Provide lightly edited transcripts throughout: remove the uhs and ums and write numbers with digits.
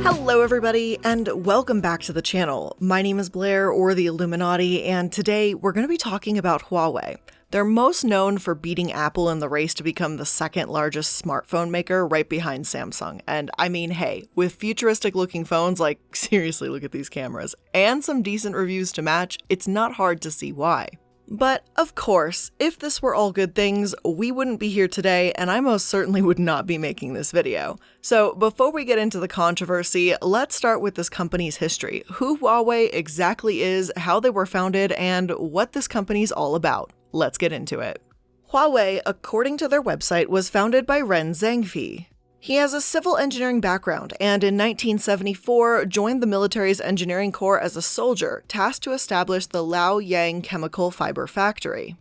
Hello everybody, and welcome back to the channel. My name is Blair, or the Illuminati, and today we're going to be talking about Huawei. They're most known for beating Apple in the race to become the second largest smartphone maker, right behind Samsung. And I mean, hey, with futuristic looking phones, like seriously look at these cameras, and some decent reviews to match, it's not hard to see why. But of course, if this were all good things, we wouldn't be here today, and I most certainly would not be making this video. So before we get into the controversy, let's start with this company's history, who Huawei exactly is, how they were founded, and what this company's all about. Let's get into it. Huawei, according to their website, was founded by Ren Zhengfi. He has a civil engineering background and in 1974 joined the military's engineering corps as a soldier, tasked to establish the Luoyang chemical fiber factory.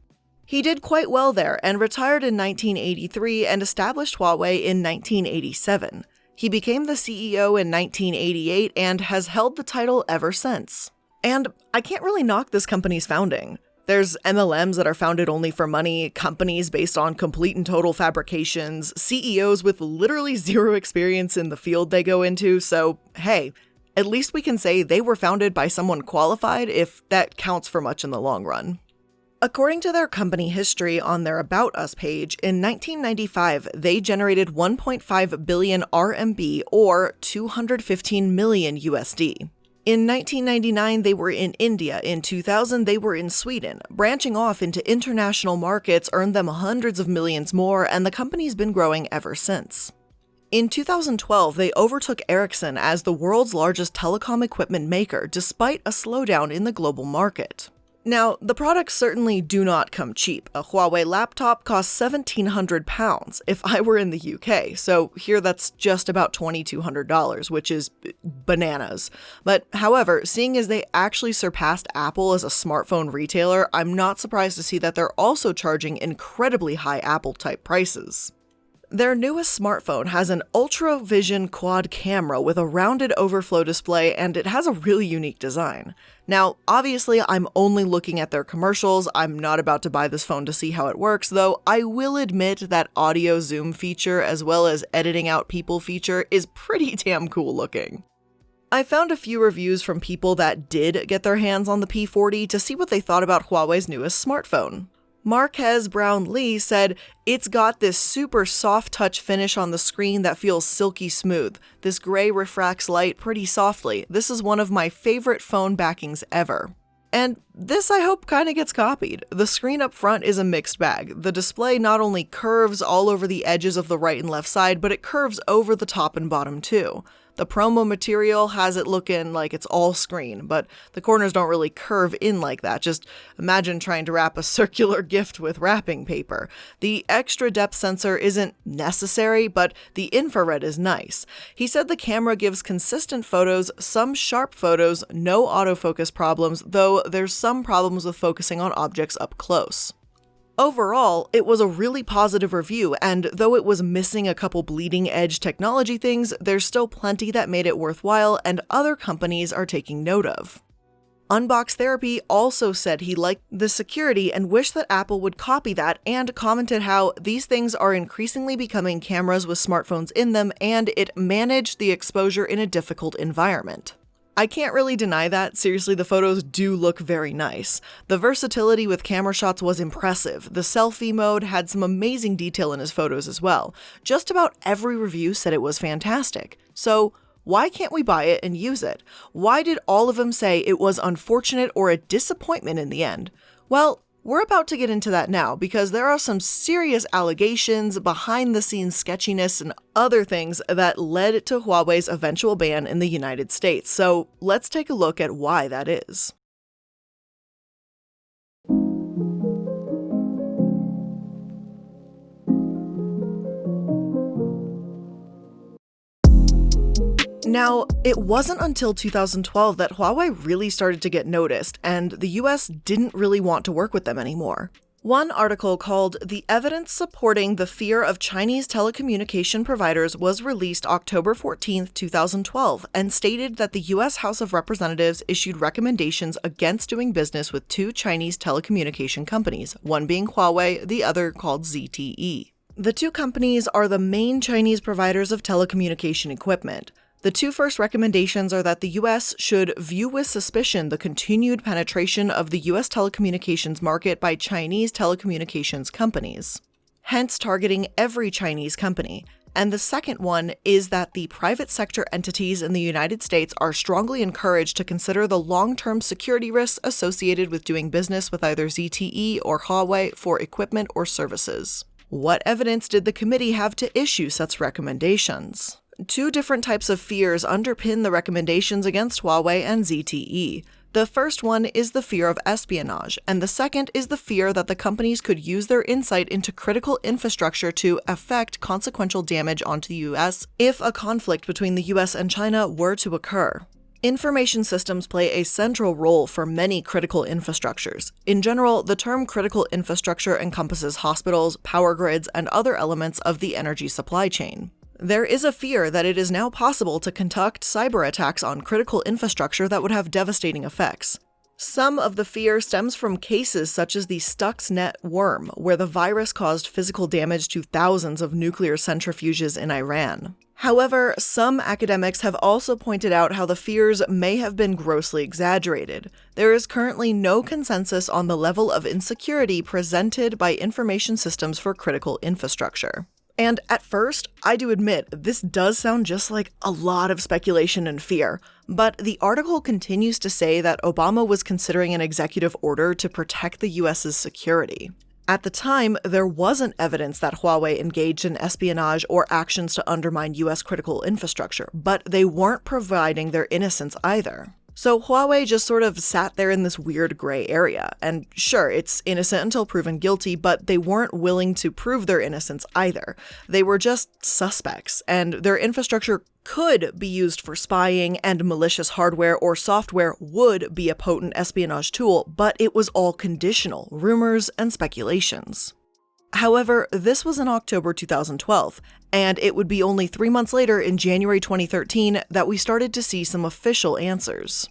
He did quite well there and retired in 1983 and established Huawei in 1987. He became the CEO in 1988 and has held the title ever since. And I can't really knock this company's founding. There's MLMs that are founded only for money, companies based on complete and total fabrications, CEOs with literally zero experience in the field they go into, so hey, at least we can say they were founded by someone qualified if that counts for much in the long run. According to their company history on their About Us page, in 1995 they generated 1.5 billion RMB or 215 million USD. In 1999, they were in India. In 2000, they were in Sweden. Branching off into international markets earned them hundreds of millions more, and the company's been growing ever since. In 2012, they overtook Ericsson as the world's largest telecom equipment maker, despite a slowdown in the global market. Now, the products certainly do not come cheap. A Huawei laptop costs £1,700 if I were in the UK, so here that's just about $2,200, which is bananas. But however, seeing as they actually surpassed Apple as a smartphone retailer, I'm not surprised to see that they're also charging incredibly high Apple-type prices. Their newest smartphone has an Ultra Vision quad camera with a rounded overflow display, and it has a really unique design. Now, obviously, I'm only looking at their commercials. I'm not about to buy this phone to see how it works, though I will admit that audio zoom feature as well as editing out people feature is pretty damn cool looking. I found a few reviews from people that did get their hands on the P40 to see what they thought about Huawei's newest smartphone. Marquez Brown Lee said, "It's got this super soft touch finish on the screen that feels silky smooth. This gray refracts light pretty softly. This is one of my favorite phone backings ever." And this, I hope, kinda gets copied. The screen up front is a mixed bag. The display not only curves all over the edges of the right and left side, but it curves over the top and bottom too. The promo material has it looking like it's all screen, but the corners don't really curve in like that. Just imagine trying to wrap a circular gift with wrapping paper. The extra depth sensor isn't necessary, but the infrared is nice. He said the camera gives consistent photos, some sharp photos, no autofocus problems, though there's some problems with focusing on objects up close. Overall, it was a really positive review, and though it was missing a couple bleeding-edge technology things, there's still plenty that made it worthwhile and other companies are taking note of. Unbox Therapy also said he liked the security and wished that Apple would copy that, and commented how these things are increasingly becoming cameras with smartphones in them and it managed the exposure in a difficult environment. I can't really deny that. Seriously, the photos do look very nice. The versatility with camera shots was impressive. The selfie mode had some amazing detail in his photos as well. Just about every review said it was fantastic. So why can't we buy it and use it? Why did all of them say it was unfortunate or a disappointment in the end? Well, we're about to get into that now because there are some serious allegations, behind-the-scenes sketchiness, and other things that led to Huawei's eventual ban in the United States. So let's take a look at why that is. Now, it wasn't until 2012 that Huawei really started to get noticed, and the US didn't really want to work with them anymore. One article called "The Evidence Supporting the Fear of Chinese Telecommunication Providers" was released October 14, 2012, and stated that the US House of Representatives issued recommendations against doing business with two Chinese telecommunication companies, one being Huawei, the other called ZTE. The two companies are the main Chinese providers of telecommunication equipment. The two first recommendations are that the U.S. should view with suspicion the continued penetration of the U.S. telecommunications market by Chinese telecommunications companies, hence targeting every Chinese company. And the second one is that the private sector entities in the United States are strongly encouraged to consider the long-term security risks associated with doing business with either ZTE or Huawei for equipment or services. What evidence did the committee have to issue such recommendations? Two different types of fears underpin the recommendations against Huawei and ZTE. The first one is the fear of espionage, and the second is the fear that the companies could use their insight into critical infrastructure to affect consequential damage onto the U.S. if a conflict between the U.S. and China were to occur. Information systems play a central role for many critical infrastructures. In general, the term critical infrastructure encompasses hospitals, power grids, and other elements of the energy supply chain. There is a fear that it is now possible to conduct cyber attacks on critical infrastructure that would have devastating effects. Some of the fear stems from cases such as the Stuxnet worm, where the virus caused physical damage to thousands of nuclear centrifuges in Iran. However, some academics have also pointed out how the fears may have been grossly exaggerated. There is currently no consensus on the level of insecurity presented by information systems for critical infrastructure. And at first, I do admit, this does sound just like a lot of speculation and fear, but the article continues to say that Obama was considering an executive order to protect the US's security. At the time, there wasn't evidence that Huawei engaged in espionage or actions to undermine US critical infrastructure, but they weren't providing their innocence either. So Huawei just sort of sat there in this weird gray area, and sure, it's innocent until proven guilty, but they weren't willing to prove their innocence either. They were just suspects, and their infrastructure could be used for spying, and malicious hardware or software would be a potent espionage tool, but it was all conditional, rumors and speculations. However, this was in October 2012, and it would be only 3 months later in January 2013 that we started to see some official answers.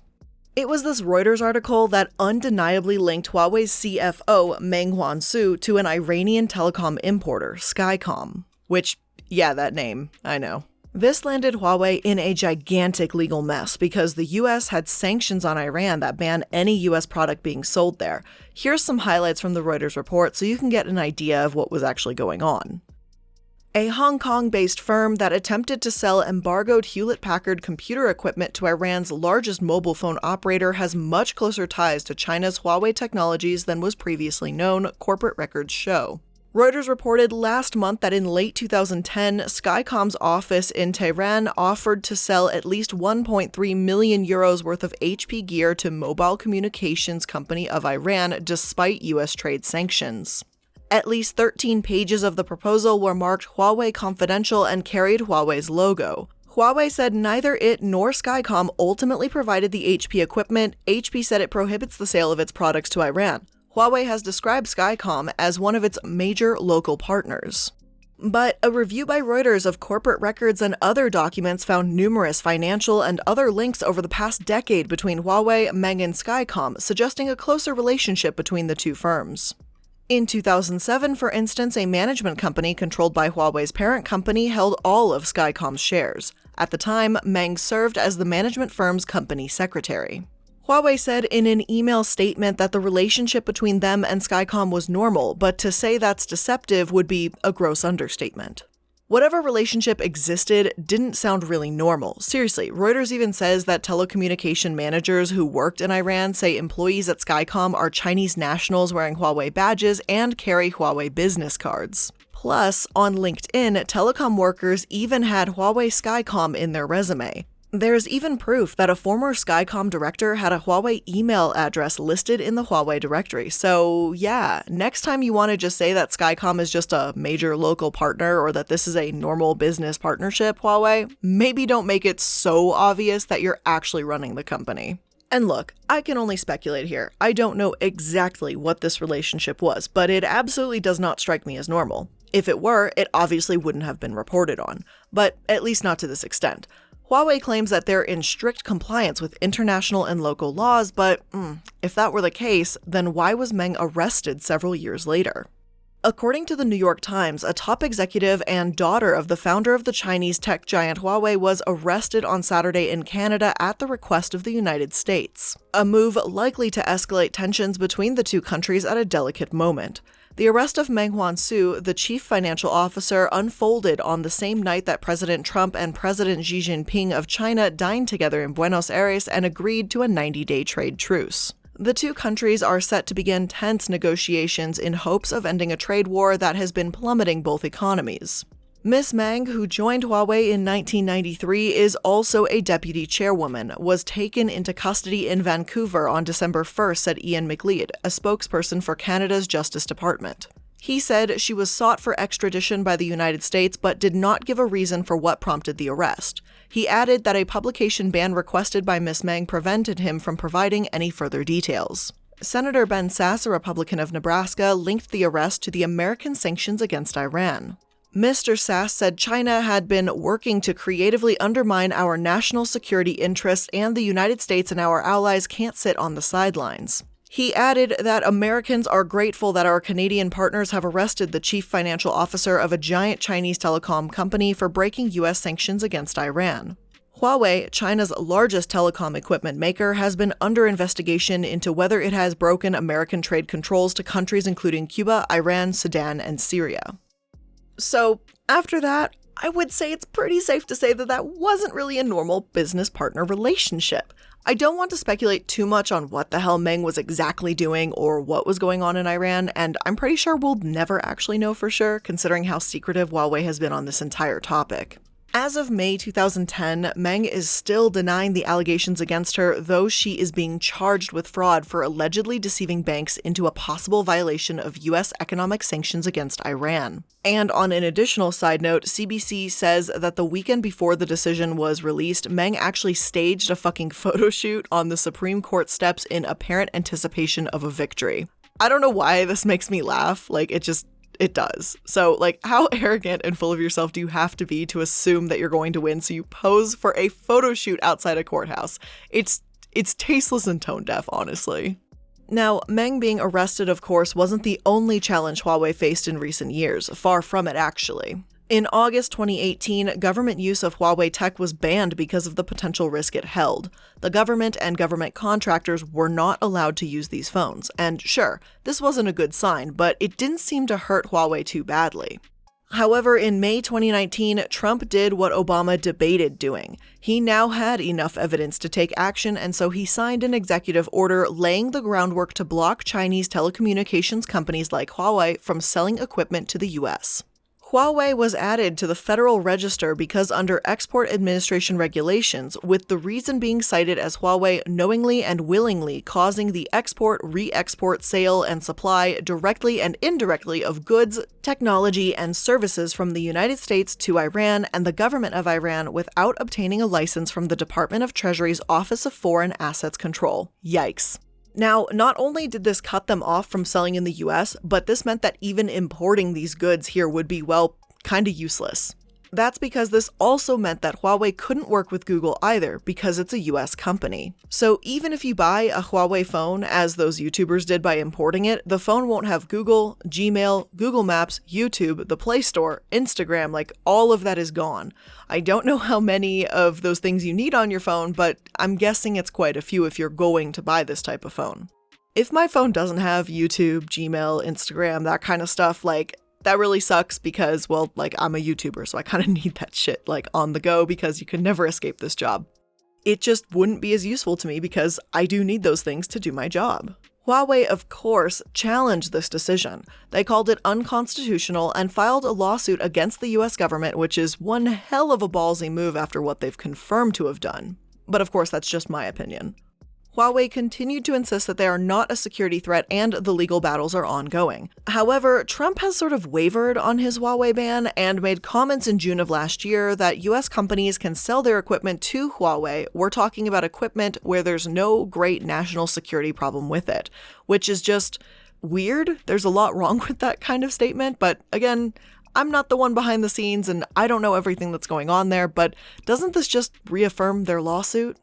It was this Reuters article that undeniably linked Huawei's CFO, Meng to an Iranian telecom importer, Skycom. Which, yeah, that name, I know. This landed Huawei in a gigantic legal mess because the US had sanctions on Iran that ban any US product being sold there. Here's some highlights from the Reuters report so you can get an idea of what was actually going on. A Hong Kong-based firm that attempted to sell embargoed Hewlett-Packard computer equipment to Iran's largest mobile phone operator has much closer ties to China's Huawei technologies than was previously known, corporate records show. Reuters reported last month that in late 2010, Skycom's office in Tehran offered to sell at least 1.3 million euros worth of HP gear to Mobile Communications Company of Iran despite US trade sanctions. At least 13 pages of the proposal were marked Huawei Confidential and carried Huawei's logo. Huawei said neither it nor Skycom ultimately provided the HP equipment. HP said it prohibits the sale of its products to Iran. Huawei has described Skycom as one of its major local partners. But a review by Reuters of corporate records and other documents found numerous financial and other links over the past decade between Huawei, Meng, and Skycom, suggesting a closer relationship between the two firms. In 2007, for instance, a management company controlled by Huawei's parent company held all of Skycom's shares. At the time, Meng served as the management firm's company secretary. Huawei said in an email statement that the relationship between them and Skycom was normal, but to say that's deceptive would be a gross understatement. Whatever relationship existed didn't sound really normal. Seriously, Reuters even says that telecommunication managers who worked in Iran say employees at Skycom are Chinese nationals wearing Huawei badges and carry Huawei business cards. Plus, on LinkedIn, telecom workers even had Huawei Skycom in their resume. There's even proof that a former Skycom director had a Huawei email address listed in the Huawei directory. So yeah, next time you want to just say that Skycom is just a major local partner or that this is a normal business partnership, Huawei, maybe don't make it so obvious that you're actually running the company. And look, I can only speculate here. I don't know exactly what this relationship was, but it absolutely does not strike me as normal. If it were, it obviously wouldn't have been reported on, but at least not to this extent. Huawei claims that they're in strict compliance with international and local laws, but if that were the case, then why was Meng arrested several years later? According to the New York Times, a top executive and daughter of the founder of the Chinese tech giant Huawei was arrested on Saturday in Canada at the request of the United States, a move likely to escalate tensions between the two countries at a delicate moment. The arrest of Meng, the chief financial officer, unfolded on the same night that President Trump and President Xi Jinping of China dined together in Buenos Aires and agreed to a 90-day trade truce. The two countries are set to begin tense negotiations in hopes of ending a trade war that has been plummeting both economies. Ms. Meng, who joined Huawei in 1993, is also a deputy chairwoman, was taken into custody in Vancouver on December 1st, said Ian McLeod, a spokesperson for Canada's Justice Department. He said she was sought for extradition by the United States but did not give a reason for what prompted the arrest. He added that a publication ban requested by Ms. Meng prevented him from providing any further details. Senator Ben Sasse, a Republican of Nebraska, linked the arrest to the American sanctions against Iran. Mr. Sasse said China had been working to creatively undermine our national security interests, and the United States and our allies can't sit on the sidelines. He added that Americans are grateful that our Canadian partners have arrested the chief financial officer of a giant Chinese telecom company for breaking U.S. sanctions against Iran. Huawei, China's largest telecom equipment maker, has been under investigation into whether it has broken American trade controls to countries including Cuba, Iran, Sudan, and Syria. So, after that, I would say it's pretty safe to say that that wasn't really a normal business partner relationship. I don't want to speculate too much on what the hell Meng was exactly doing or what was going on in Iran, and I'm pretty sure we'll never actually know for sure, considering how secretive Huawei has been on this entire topic. As of May 2010, Meng is still denying the allegations against her, though she is being charged with fraud for allegedly deceiving banks into a possible violation of U.S. economic sanctions against Iran. And on an additional side note, CBC says that the weekend before the decision was released, Meng actually staged a fucking photo shoot on the Supreme Court steps in apparent anticipation of a victory. I don't know why this makes me laugh, it does. So, how arrogant and full of yourself do you have to be to assume that you're going to win so you pose for a photo shoot outside a courthouse? It's tasteless and tone deaf, honestly. Now, Meng being arrested, of course, wasn't the only challenge Huawei faced in recent years. Far from it, actually. In August 2018, government use of Huawei tech was banned because of the potential risk it held. The government and government contractors were not allowed to use these phones. And sure, this wasn't a good sign, but it didn't seem to hurt Huawei too badly. However, in May 2019, Trump did what Obama debated doing. He now had enough evidence to take action, and so he signed an executive order laying the groundwork to block Chinese telecommunications companies like Huawei from selling equipment to the US. Huawei was added to the Federal Register because under export administration regulations, with the reason being cited as Huawei knowingly and willingly causing the export, re-export, sale, and supply directly and indirectly of goods, technology, and services from the United States to Iran and the government of Iran without obtaining a license from the Department of Treasury's Office of Foreign Assets Control. Yikes. Now, not only did this cut them off from selling in the US, but this meant that even importing these goods here would be, kinda useless. That's because this also meant that Huawei couldn't work with Google either, because it's a US company. So even if you buy a Huawei phone, as those YouTubers did by importing it, the phone won't have Google, Gmail, Google Maps, YouTube, the Play Store, Instagram, all of that is gone. I don't know how many of those things you need on your phone, but I'm guessing it's quite a few if you're going to buy this type of phone. If my phone doesn't have YouTube, Gmail, Instagram, that kind of stuff, that really sucks because, I'm a YouTuber, so I kind of need that shit, on the go because you can never escape this job. It just wouldn't be as useful to me because I do need those things to do my job. Huawei, of course, challenged this decision. They called it unconstitutional and filed a lawsuit against the US government, which is one hell of a ballsy move after what they've confirmed to have done. But of course, that's just my opinion. Huawei continued to insist that they are not a security threat and the legal battles are ongoing. However, Trump has sort of wavered on his Huawei ban and made comments in June of last year that US companies can sell their equipment to Huawei. We're talking about equipment where there's no great national security problem with it, which is just weird. There's a lot wrong with that kind of statement, but again, I'm not the one behind the scenes and I don't know everything that's going on there, but doesn't this just reaffirm their lawsuit?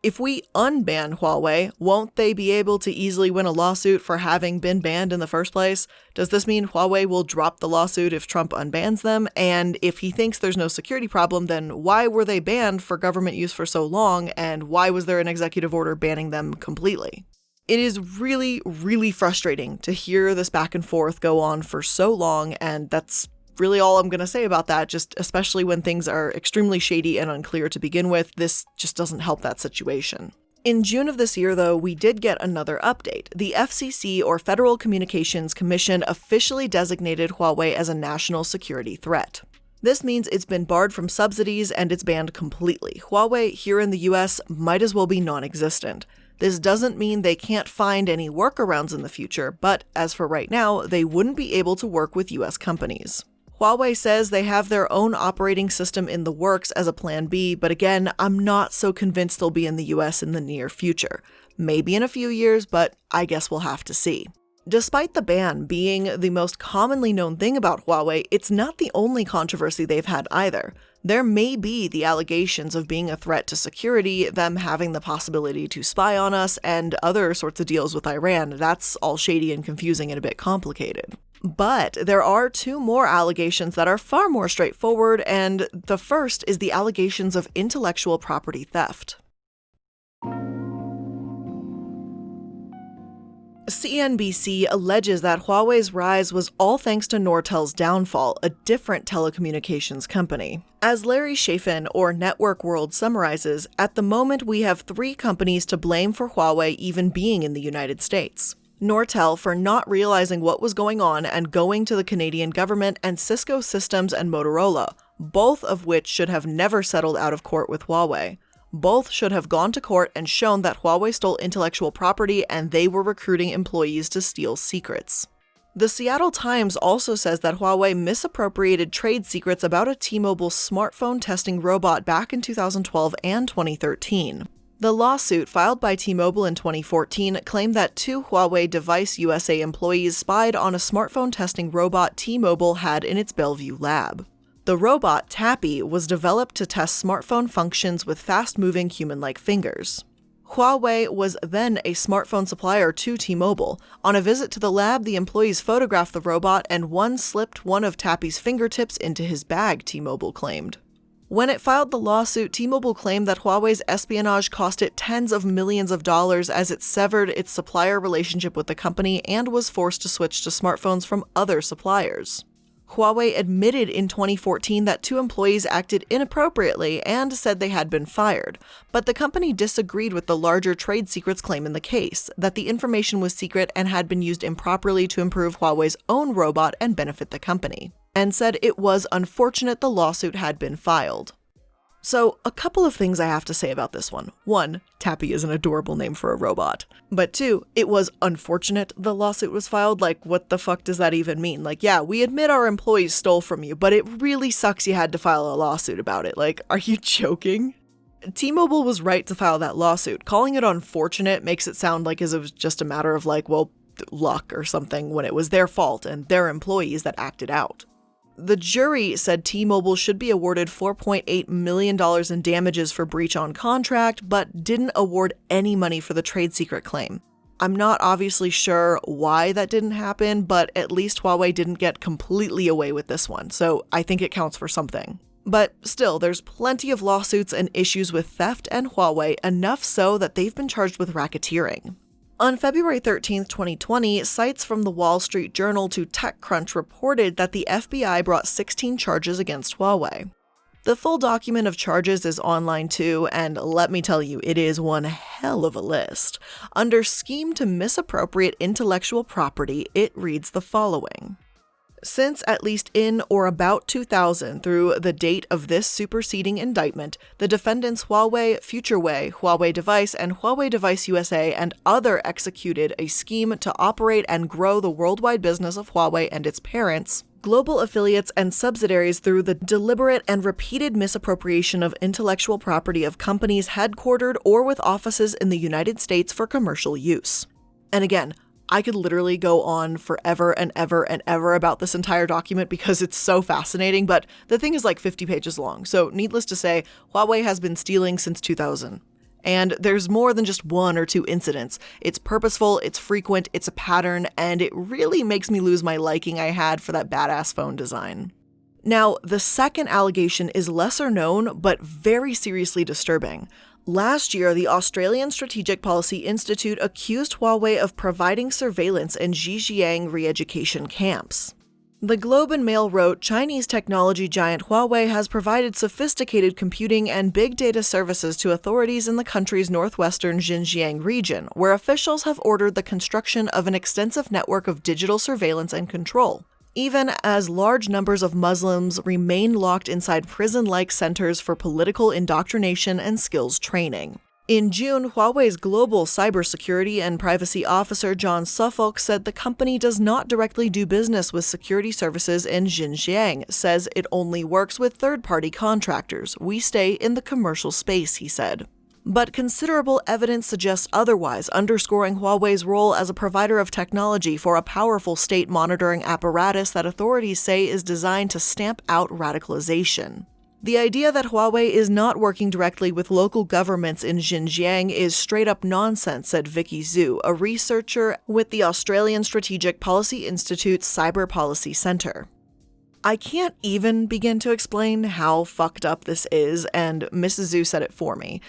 If we unban Huawei, won't they be able to easily win a lawsuit for having been banned in the first place? Does this mean Huawei will drop the lawsuit if Trump unbans them? And if he thinks there's no security problem, then why were they banned for government use for so long, and why was there an executive order banning them completely? It is really, really frustrating to hear this back and forth go on for so long, and that's really all I'm going to say about that, just especially when things are extremely shady and unclear to begin with. This just doesn't help that situation. In June of this year, though, we did get another update. The FCC, or Federal Communications Commission, officially designated Huawei as a national security threat. This means it's been barred from subsidies and it's banned completely. Huawei here in the US might as well be non-existent. This doesn't mean they can't find any workarounds in the future, but as for right now, they wouldn't be able to work with US companies. Huawei says they have their own operating system in the works as a plan B, but again, I'm not so convinced they'll be in the US in the near future. Maybe in a few years, but I guess we'll have to see. Despite the ban being the most commonly known thing about Huawei, it's not the only controversy they've had either. There may be the allegations of being a threat to security, them having the possibility to spy on us, and other sorts of deals with Iran. That's all shady and confusing and a bit complicated. But there are two more allegations that are far more straightforward, and the first is the allegations of intellectual property theft. CNBC alleges that Huawei's rise was all thanks to Nortel's downfall, a different telecommunications company. As Larry Chafin, or Network World, summarizes, at the moment we have 3 companies to blame for Huawei even being in the United States. Nortel for not realizing what was going on and going to the Canadian government, and Cisco Systems and Motorola, both of which should have never settled out of court with Huawei. Both should have gone to court and shown that Huawei stole intellectual property and they were recruiting employees to steal secrets. The Seattle Times also says that Huawei misappropriated trade secrets about a T-Mobile smartphone testing robot back in 2012 and 2013. The lawsuit filed by T-Mobile in 2014 claimed that 2 Huawei Device USA employees spied on a smartphone testing robot T-Mobile had in its Bellevue lab. The robot, Tappy, was developed to test smartphone functions with fast-moving human-like fingers. Huawei was then a smartphone supplier to T-Mobile. On a visit to the lab, the employees photographed the robot and one slipped one of Tappy's fingertips into his bag, T-Mobile claimed. When it filed the lawsuit, T-Mobile claimed that Huawei's espionage cost it tens of millions of dollars as it severed its supplier relationship with the company and was forced to switch to smartphones from other suppliers. Huawei admitted in 2014 that 2 employees acted inappropriately and said they had been fired, but the company disagreed with the larger trade secrets claim in the case, that the information was secret and had been used improperly to improve Huawei's own robot and benefit the company, and said it was unfortunate the lawsuit had been filed. So, a couple of things I have to say about this one. 1, Tappy is an adorable name for a robot. But 2, it was unfortunate the lawsuit was filed. Like, what the fuck does that even mean? Like, yeah, we admit our employees stole from you, but it really sucks you had to file a lawsuit about it. Like, are you joking? T-Mobile was right to file that lawsuit. Calling it unfortunate makes it sound like as it was just a matter of like, well, luck or something, when it was their fault and their employees that acted out. The jury said T-Mobile should be awarded $4.8 million in damages for breach on contract, but didn't award any money for the trade secret claim. I'm not obviously sure why that didn't happen, but at least Huawei didn't get completely away with this one, so I think it counts for something. But still, there's plenty of lawsuits and issues with theft and Huawei, enough so that they've been charged with racketeering. On February 13, 2020, sites from the Wall Street Journal to TechCrunch reported that the FBI brought 16 charges against Huawei. The full document of charges is online too, and let me tell you, it is one hell of a list. Under scheme to misappropriate intellectual property, it reads the following. Since at least in or about 2000 through the date of this superseding indictment, the defendants Huawei, FutureWay, Huawei Device, and Huawei Device USA and other executed a scheme to operate and grow the worldwide business of Huawei and its parents, global affiliates and subsidiaries through the deliberate and repeated misappropriation of intellectual property of companies headquartered or with offices in the United States for commercial use. And again, I could literally go on forever and ever and ever about this entire document because it's so fascinating, but the thing is like 50 pages long. So needless to say, Huawei has been stealing since 2000. And there's more than just one or two incidents. It's purposeful, it's frequent, it's a pattern, and it really makes me lose my liking I had for that badass phone design. Now, the second allegation is lesser known, but very seriously disturbing. Last year, the Australian Strategic Policy Institute accused Huawei of providing surveillance in Xinjiang re-education camps. The Globe and Mail wrote, Chinese technology giant Huawei has provided sophisticated computing and big data services to authorities in the country's northwestern Xinjiang region, where officials have ordered the construction of an extensive network of digital surveillance and control, even as large numbers of Muslims remain locked inside prison-like centers for political indoctrination and skills training. In June, Huawei's global cybersecurity and privacy officer John Suffolk said the company does not directly do business with security services in Xinjiang, says it only works with third-party contractors. We stay in the commercial space, he said. But considerable evidence suggests otherwise, underscoring Huawei's role as a provider of technology for a powerful state monitoring apparatus that authorities say is designed to stamp out radicalization. The idea that Huawei is not working directly with local governments in Xinjiang is straight-up nonsense, said Vicky Zhu, a researcher with the Australian Strategic Policy Institute's Cyber Policy Centre. I can't even begin to explain how fucked up this is, and Mrs. Zhu said it for me.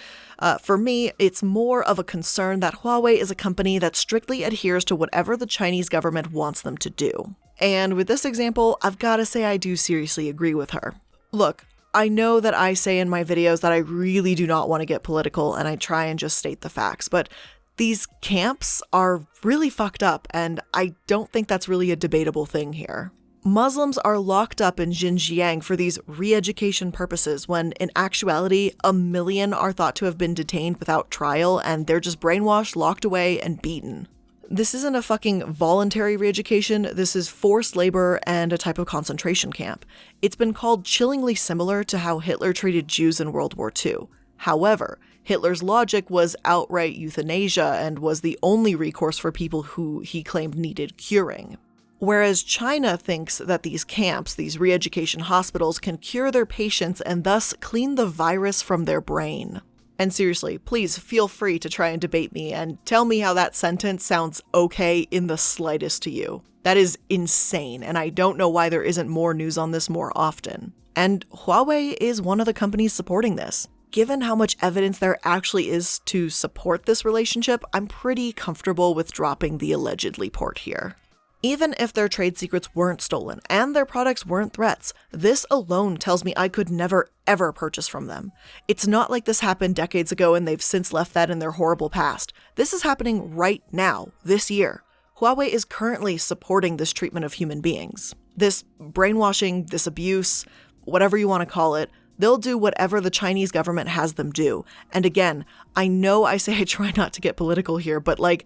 For me, it's more of a concern that Huawei is a company that strictly adheres to whatever the Chinese government wants them to do. And with this example, I've got to say I do seriously agree with her. Look, I know that I say in my videos that I really do not want to get political and I try and just state the facts, but these camps are really fucked up and I don't think that's really a debatable thing here. Muslims are locked up in Xinjiang for these re-education purposes when, in actuality, 1 million are thought to have been detained without trial and they're just brainwashed, locked away, and beaten. This isn't a fucking voluntary re-education, this is forced labor and a type of concentration camp. It's been called chillingly similar to how Hitler treated Jews in World War II. However, Hitler's logic was outright euthanasia and was the only recourse for people who he claimed needed curing. Whereas China thinks that these camps, these re-education hospitals, can cure their patients and thus clean the virus from their brain. And seriously, please feel free to try and debate me and tell me how that sentence sounds okay in the slightest to you. That is insane, and I don't know why there isn't more news on this more often. And Huawei is one of the companies supporting this. Given how much evidence there actually is to support this relationship, I'm pretty comfortable with dropping the allegedly part here. Even if their trade secrets weren't stolen and their products weren't threats, this alone tells me I could never ever purchase from them. It's not like this happened decades ago and they've since left that in their horrible past. This is happening right now, this year. Huawei is currently supporting this treatment of human beings. This brainwashing, this abuse, whatever you want to call it, they'll do whatever the Chinese government has them do. And again, I know I say I try not to get political here, but like,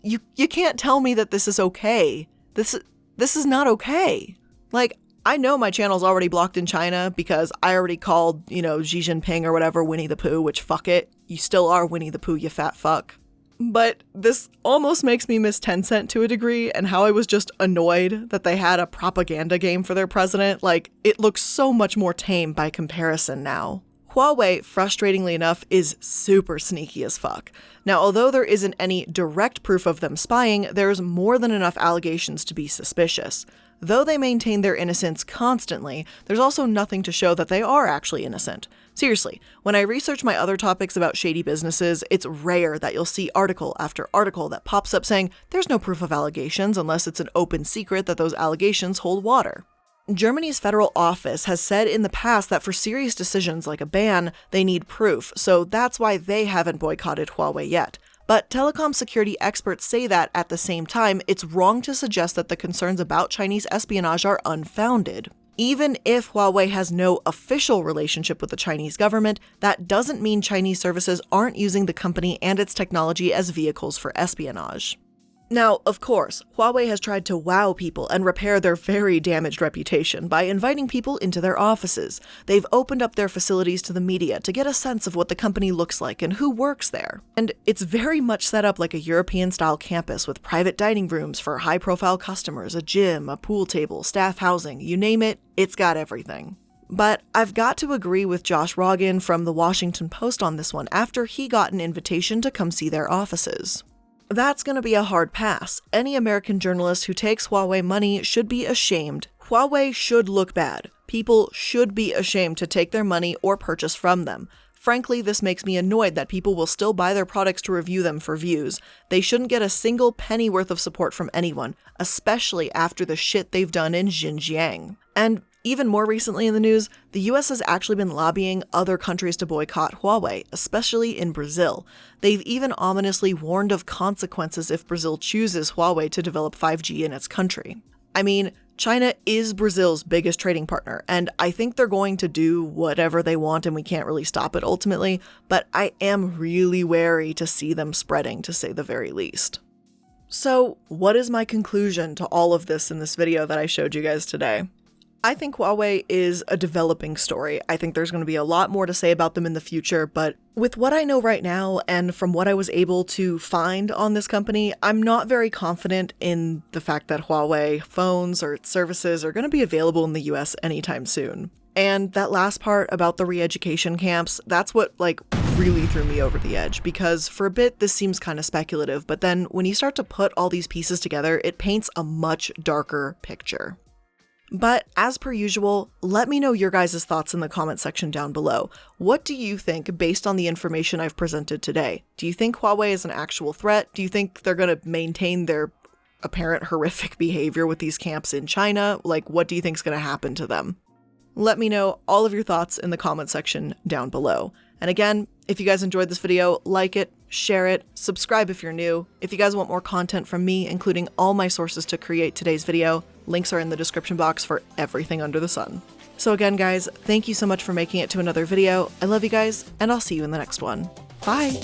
you can't tell me that this is okay. This is not okay. Like, I know my channel's already blocked in China because I already called, Xi Jinping or whatever Winnie the Pooh, which fuck it. You still are Winnie the Pooh, you fat fuck. But this almost makes me miss Tencent to a degree and how I was just annoyed that they had a propaganda game for their president. Like, it looks so much more tame by comparison now. Huawei, frustratingly enough, is super sneaky as fuck. Now, although there isn't any direct proof of them spying, there's more than enough allegations to be suspicious. Though they maintain their innocence constantly, there's also nothing to show that they are actually innocent. Seriously, when I research my other topics about shady businesses, it's rare that you'll see article after article that pops up saying there's no proof of allegations unless it's an open secret that those allegations hold water. Germany's federal office has said in the past that for serious decisions like a ban, they need proof, so that's why they haven't boycotted Huawei yet. But telecom security experts say that, at the same time, it's wrong to suggest that the concerns about Chinese espionage are unfounded. Even if Huawei has no official relationship with the Chinese government, that doesn't mean Chinese services aren't using the company and its technology as vehicles for espionage. Now, of course, Huawei has tried to wow people and repair their very damaged reputation by inviting people into their offices. They've opened up their facilities to the media to get a sense of what the company looks like and who works there. And it's very much set up like a European-style campus with private dining rooms for high-profile customers, a gym, a pool table, staff housing, you name it, it's got everything. But I've got to agree with Josh Rogan from the Washington Post on this one after he got an invitation to come see their offices. That's going to be a hard pass. Any American journalist who takes Huawei money should be ashamed. Huawei should look bad. People should be ashamed to take their money or purchase from them. Frankly, this makes me annoyed that people will still buy their products to review them for views. They shouldn't get a single penny worth of support from anyone, especially after the shit they've done in Xinjiang. And even more recently in the news, the US has actually been lobbying other countries to boycott Huawei, especially in Brazil. They've even ominously warned of consequences if Brazil chooses Huawei to develop 5G in its country. I mean, China is Brazil's biggest trading partner, and I think they're going to do whatever they want and we can't really stop it ultimately, but I am really wary to see them spreading, to say the very least. So, what is my conclusion to all of this in this video that I showed you guys today? I think Huawei is a developing story. I think there's going to be a lot more to say about them in the future, but with what I know right now and from what I was able to find on this company, I'm not very confident in the fact that Huawei phones or its services are going to be available in the US anytime soon. And that last part about the re-education camps, that's what really threw me over the edge, because for a bit this seems kind of speculative, but then when you start to put all these pieces together, it paints a much darker picture. But as per usual, let me know your guys' thoughts in the comment section down below. What do you think based on the information I've presented today? Do you think Huawei is an actual threat? Do you think they're going to maintain their apparent horrific behavior with these camps in China? What do you think is going to happen to them? Let me know all of your thoughts in the comment section down below. And again, if you guys enjoyed this video, like it, share it, subscribe if you're new. If you guys want more content from me, including all my sources to create today's video, links are in the description box for everything under the sun. So again, guys, thank you so much for making it to another video. I love you guys, and I'll see you in the next one. Bye!